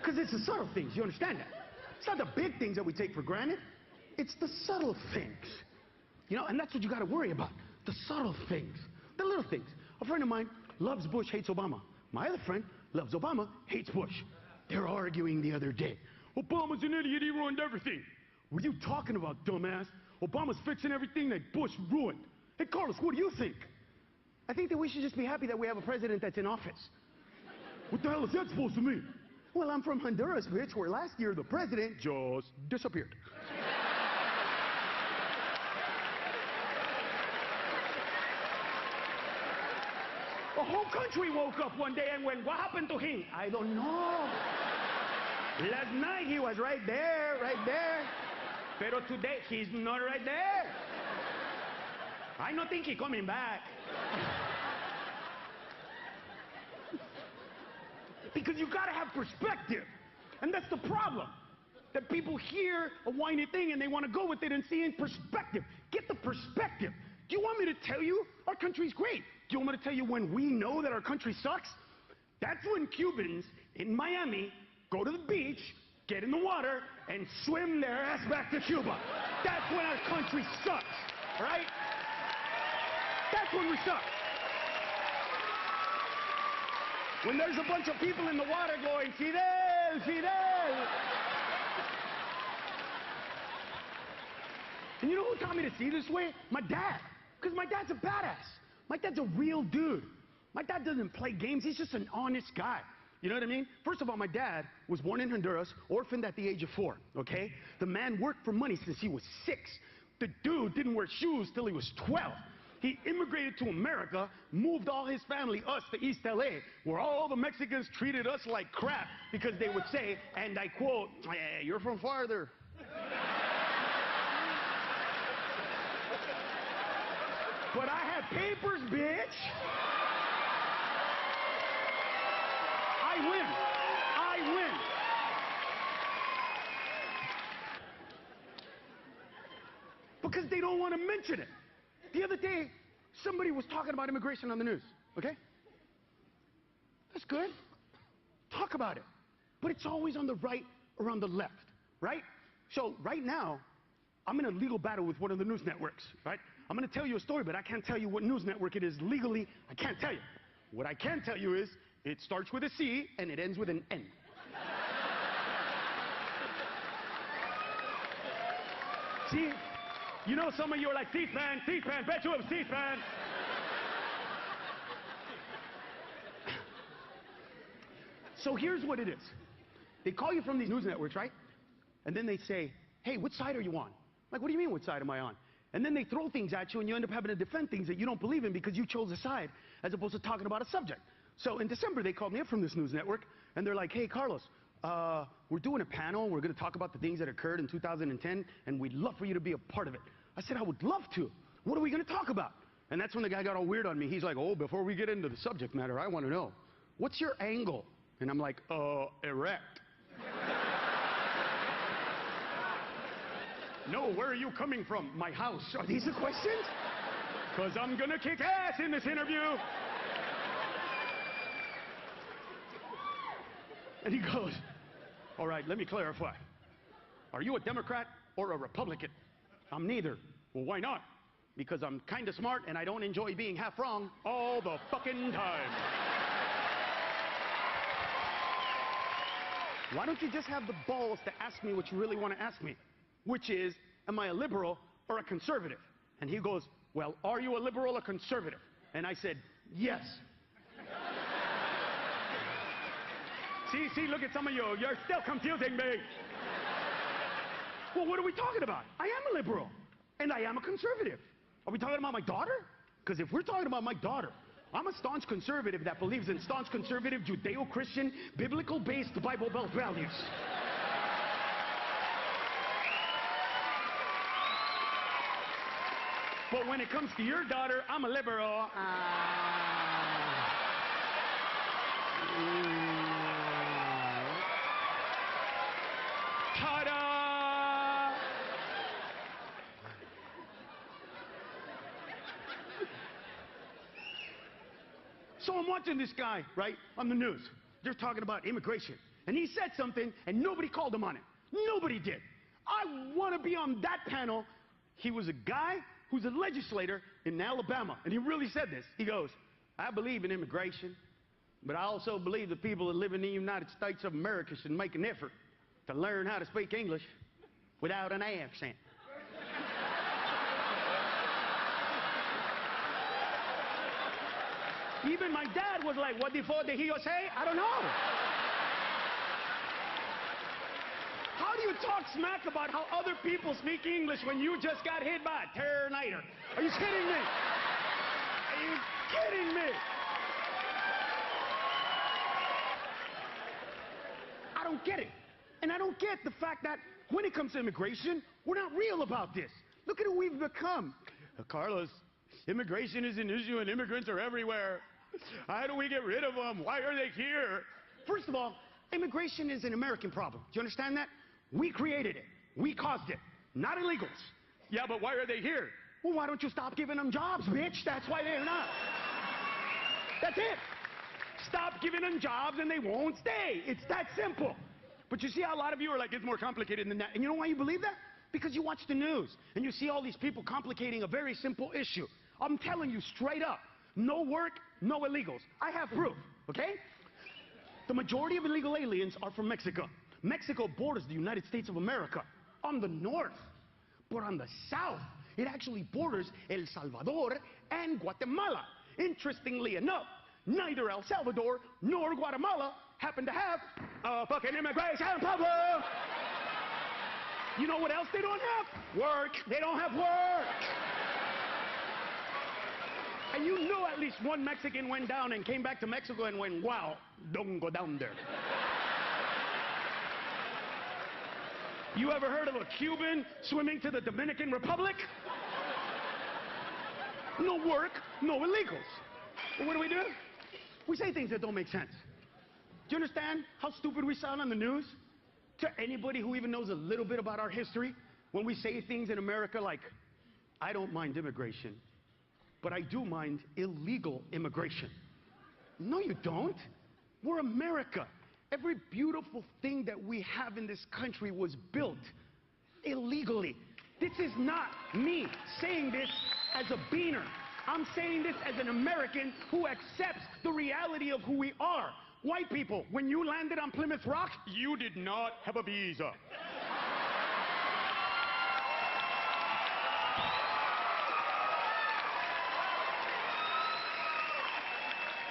Because it's the subtle things, you understand that? It's not the big things that we take for granted. It's the subtle things. You know, and that's what you got to worry about. The subtle things. The little things. A friend of mine loves Bush, hates Obama. My other friend loves Obama, hates Bush. They're arguing the other day. Obama's an idiot, he ruined everything. What are you talking about, dumbass? Obama's fixing everything that Bush ruined. Hey, Carlos, what do you think? I think that we should just be happy that we have a president that's in office. What the hell is that supposed to mean? Well, I'm from Honduras, bitch, where last year the president just disappeared. The whole country woke up one day and went, what happened to him? I don't know. Last night he was right there, right there. Pero today he's not right there. I don't think he's coming back. Because you gotta have perspective. And that's the problem. That people hear a whiny thing and they want to go with it and see in perspective. Get the perspective. Do you want me to tell you our country's great? Do you want me to tell you when we know that our country sucks? That's when Cubans in Miami go to the beach, get in the water, and swim their ass back to Cuba. That's when our country sucks, right? That's when we suck. When there's a bunch of people in the water going, Fidel, Fidel. And you know who taught me to see this way? My dad. Because my dad's a badass. My dad's a real dude. My dad doesn't play games. He's just an honest guy. You know what I mean? First of all, my dad was born in Honduras, orphaned at the age of 4, okay? The man worked for money since he was 6. The dude didn't wear shoes till he was 12. He immigrated to America, moved all his family, us, to East LA, where all the Mexicans treated us like crap because they would say, and I quote, hey, you're from farther. But I have papers, bitch. I win. I win. Because they don't want to mention it. The other day, somebody was talking about immigration on the news, okay? That's good. Talk about it. But it's always on the right or on the left, right? So right now, I'm in a legal battle with one of the news networks, right? I'm going to tell you a story, but I can't tell you what news network it is legally. I can't tell you. What I can tell you is it starts with a C and it ends with an N. See? You know, some of you are like, C-SPAN, C-SPAN, bet you it was C-SPAN. So here's what it is. They call you from these news networks, right? And then they say, hey, which side are you on? Like, what do you mean, which side am I on? And then they throw things at you and you end up having to defend things that you don't believe in because you chose a side as opposed to talking about a subject. So in December, they called me up from this news network and they're like, hey, Carlos, we're doing a panel. We're going to talk about the things that occurred in 2010 and we'd love for you to be a part of it. I said, I would love to. What are we going to talk about? And that's when the guy got all weird on me. He's like, oh, before we get into the subject matter, I want to know, what's your angle? And I'm like, erect. No, where are you coming from? My house. Are these the questions? Because I'm going to kick ass in this interview. And he goes, all right, let me clarify. Are you a Democrat or a Republican? I'm neither. Well, why not? Because I'm kind of smart and I don't enjoy being half wrong all the fucking time. Why don't you just have the balls to ask me what you really want to ask me? Which is, am I a liberal or a conservative? And he goes, well, are you a liberal or conservative? And I said, yes. See, look at some of you. You're still confusing me. Well, what are we talking about? I am a liberal, and I am a conservative. Are we talking about my daughter? Because if we're talking about my daughter, I'm a staunch conservative that believes in staunch conservative, Judeo-Christian, biblical-based, Bible Belt values. But when it comes to your daughter, I'm a liberal. Ta-da! So I'm watching this guy, right, on the news. They're talking about immigration. And he said something, and nobody called him on it. Nobody did. I want to be on that panel. He was a guy who's a legislator in Alabama, and he really said this. He goes, I believe in immigration, but I also believe that people that live in the United States of America should make an effort to learn how to speak English without an accent. Even my dad was like, what the fuck did he say? I don't know. How do you talk smack about how other people speak English when you just got hit by a tornado? Are you kidding me? Are you kidding me? I don't get it. And I don't get the fact that when it comes to immigration, we're not real about this. Look at who we've become. Carlos, immigration is an issue and immigrants are everywhere. How do we get rid of them? Why are they here? First of all, immigration is an American problem. Do you understand that? We created it. We caused it. Not illegals. Yeah, but why are they here? Well, why don't you stop giving them jobs, bitch? That's why they're not. That's it. Stop giving them jobs and they won't stay. It's that simple. But you see how a lot of you are like, it's more complicated than that. And you know why you believe that? Because you watch the news and you see all these people complicating a very simple issue. I'm telling you straight up, no work, no illegals. I have proof, okay? The majority of illegal aliens are from Mexico. Mexico borders the United States of America on the north. But on the south, it actually borders El Salvador and Guatemala. Interestingly enough, neither El Salvador nor Guatemala happen to have a fucking immigration problem. You know what else they don't have? Work. They don't have work. And you know at least one Mexican went down and came back to Mexico and went, wow, don't go down there. You ever heard of a Cuban swimming to the Dominican Republic? No work, no illegals. Well, what do? We say things that don't make sense. Do you understand how stupid we sound on the news? To anybody who even knows a little bit about our history, when we say things in America like, I don't mind immigration, but I do mind illegal immigration. No, you don't. We're America. Every beautiful thing that we have in this country was built illegally. This is not me saying this as a beaner. I'm saying this as an American who accepts the reality of who we are. White people, when you landed on Plymouth Rock, you did not have a visa.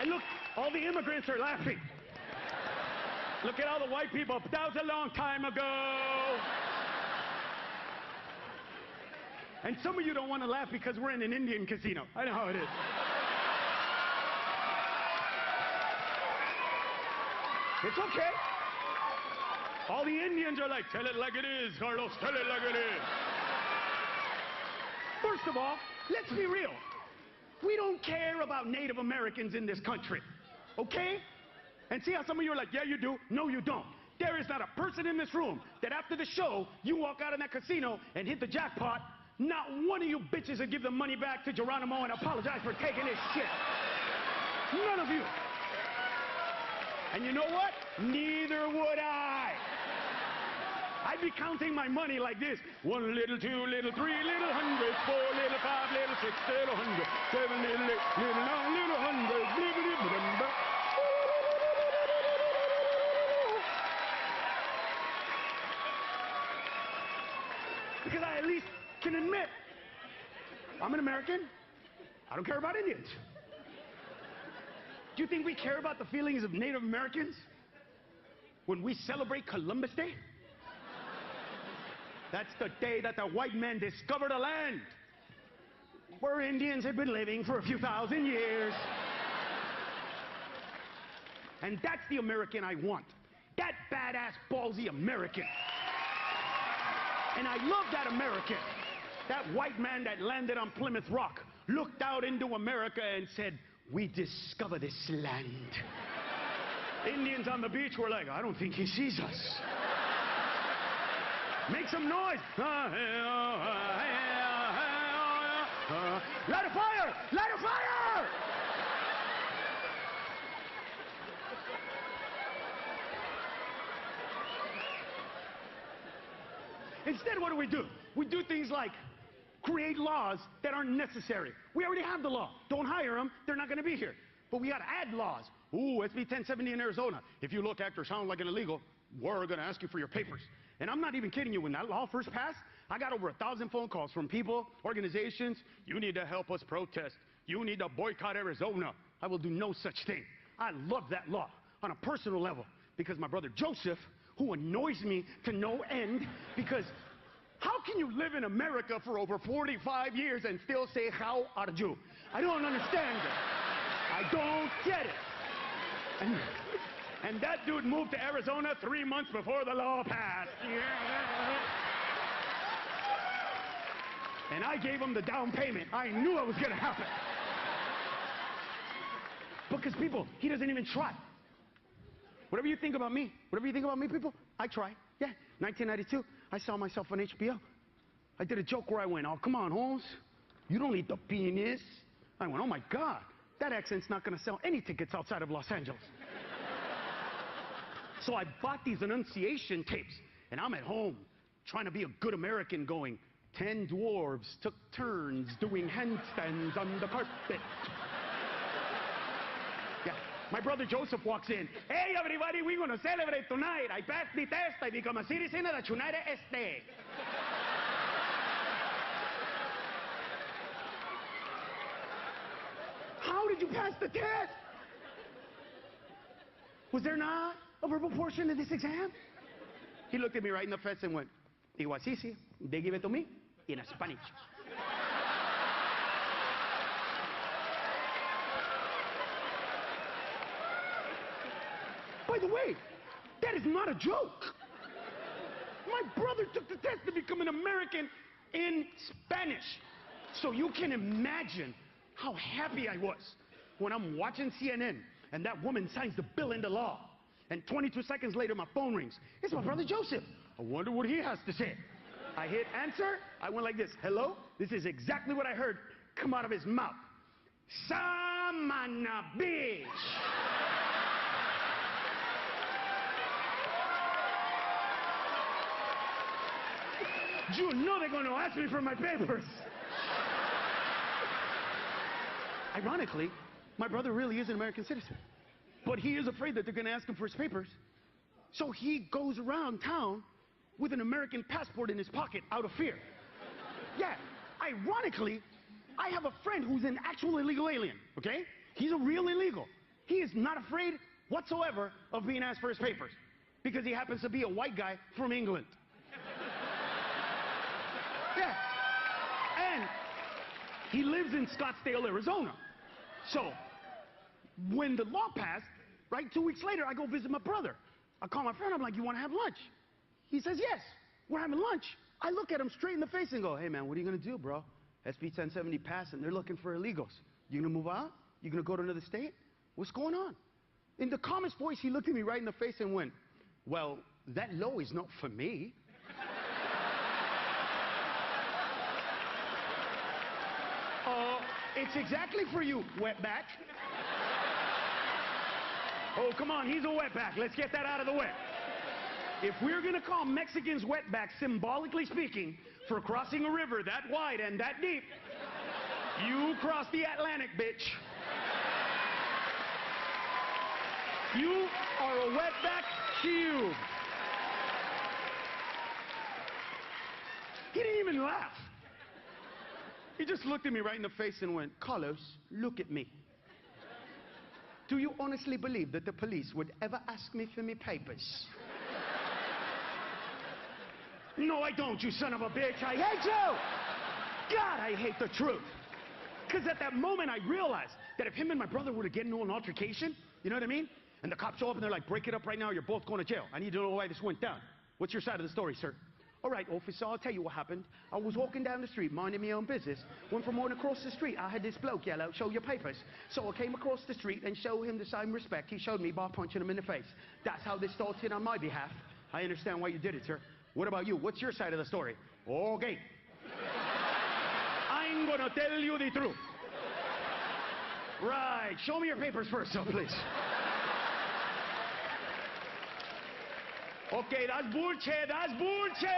And look, all the immigrants are laughing. Look at all the white people. But that was a long time ago. And some of you don't want to laugh because we're in an Indian casino. I know how it is. It's okay. All the Indians are like, tell it like it is, Carlos, tell it like it is. First of all, let's be real. We don't care about Native Americans in this country, okay? And see how some of you are like, yeah, you do. No, you don't. There is not a person in this room that after the show, you walk out of that casino and hit the jackpot, not one of you bitches would give the money back to Geronimo and apologize for taking his shit. None of you. And you know what? Neither would I. I'd be counting my money like this. 1 little, 2 little, 3 little, 100, 4 little, 5 little, 6 little, 100, 7 little, 8 little, 9 little, 100, because I at least can admit I'm an American. I don't care about Indians. Do you think we care about the feelings of Native Americans when we celebrate Columbus Day? That's the day that the white men discovered a land where Indians had been living for a few thousand years. And that's the American I want. That badass, ballsy American. And I love that American. That white man that landed on Plymouth Rock looked out into America and said, we discover this land. Indians on the beach were like, I don't think he sees us. Make some noise. Light a fire! Light a fire! Instead, what do? We do things like create laws that aren't necessary. We already have the law. Don't hire them. They're not going to be here. But we got to add laws. Ooh, SB 1070 in Arizona. If you look, act, or sound like an illegal, we're going to ask you for your papers. And I'm not even kidding you. When that law first passed, I got over 1,000 phone calls from people, organizations. You need to help us protest. You need to boycott Arizona. I will do no such thing. I love that law on a personal level because my brother Joseph, who annoys me to no end, because how can you live in America for over 45 years and still say, how are you? I don't understand it. I don't get it. And that dude moved to Arizona 3 months before the law passed. And I gave him the down payment. I knew it was going to happen. Because people, he doesn't even try. Whatever you think about me, people, I try. Yeah, 1992, I saw myself on HBO. I did a joke where I went, oh, come on, Holmes. You don't need the penis. I went, oh, my God. That accent's not going to sell any tickets outside of Los Angeles. So I bought these enunciation tapes, and I'm at home trying to be a good American going, 10 dwarves took turns doing handstands on the carpet. Yeah. My brother Joseph walks in. Hey, everybody, we're going to celebrate tonight. I passed the test. I become a citizen of the United States. How did you pass the test? Was there not a verbal portion of this exam? He looked at me right in the face and went, igual, sí, they give it to me in Spanish. By the way, that is not a joke. My brother took the test to become an American in Spanish. So you can imagine how happy I was when I'm watching CNN and that woman signs the bill into law. And 22 seconds later, my phone rings. It's my brother Joseph. I wonder what he has to say. I hit answer. I went like this. Hello? This is exactly what I heard come out of his mouth. Samana bitch. You know they're going to ask me for my papers. Ironically, my brother really is an American citizen. But he is afraid that they're going to ask him for his papers. So he goes around town with an American passport in his pocket out of fear. Yeah, ironically, I have a friend who's an actual illegal alien, okay? He's a real illegal. He is not afraid whatsoever of being asked for his papers because he happens to be a white guy from England. Yeah. And he lives in Scottsdale, Arizona. So when the law passed, right, 2 weeks later, I go visit my brother. I call my friend. I'm like, you want to have lunch? He says, yes, we're having lunch. I look at him straight in the face and go, hey, man, what are you going to do, bro? SB 1070 passed, and they're looking for illegals. You going to move out? You going to go to another state? What's going on? In the calmest voice, he looked at me right in the face and went, well, that law is not for me. It's exactly for you, wetback. Oh, come on, he's a wetback. Let's get that out of the way. If we're going to call Mexicans wetbacks, symbolically speaking, for crossing a river that wide and that deep, you cross the Atlantic, bitch. You are a wetback cube. He didn't even laugh. He just looked at me right in the face and went, Carlos, look at me. Do you honestly believe that the police would ever ask me for my papers? No, I don't, you son of a bitch. I hate you. God, I hate the truth. Because at that moment, I realized that if him and my brother were to get into an altercation, you know what I mean? And the cops show up and they're like, break it up right now, you're both going to jail. I need to know why this went down. What's your side of the story, sir? All right, officer, I'll tell you what happened. I was walking down the street, minding my own business. When from one across the street, I had this bloke yell out, show your papers. So I came across the street and showed him the same respect he showed me by punching him in the face. That's how this started on my behalf. I understand why you did it, sir. What about you? What's your side of the story? Okay. I'm gonna tell you the truth. Right, show me your papers first, so please. Okay, that's bullshit, that's bullshit!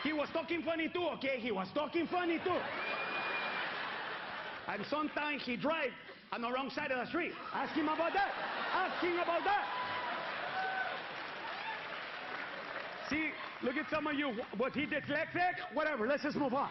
He was talking funny too, okay? He was talking funny too. And sometimes he drive on the wrong side of the street. Ask him about that. Ask him about that. See, look at some of you. Was he dyslexic? Whatever, let's just move on.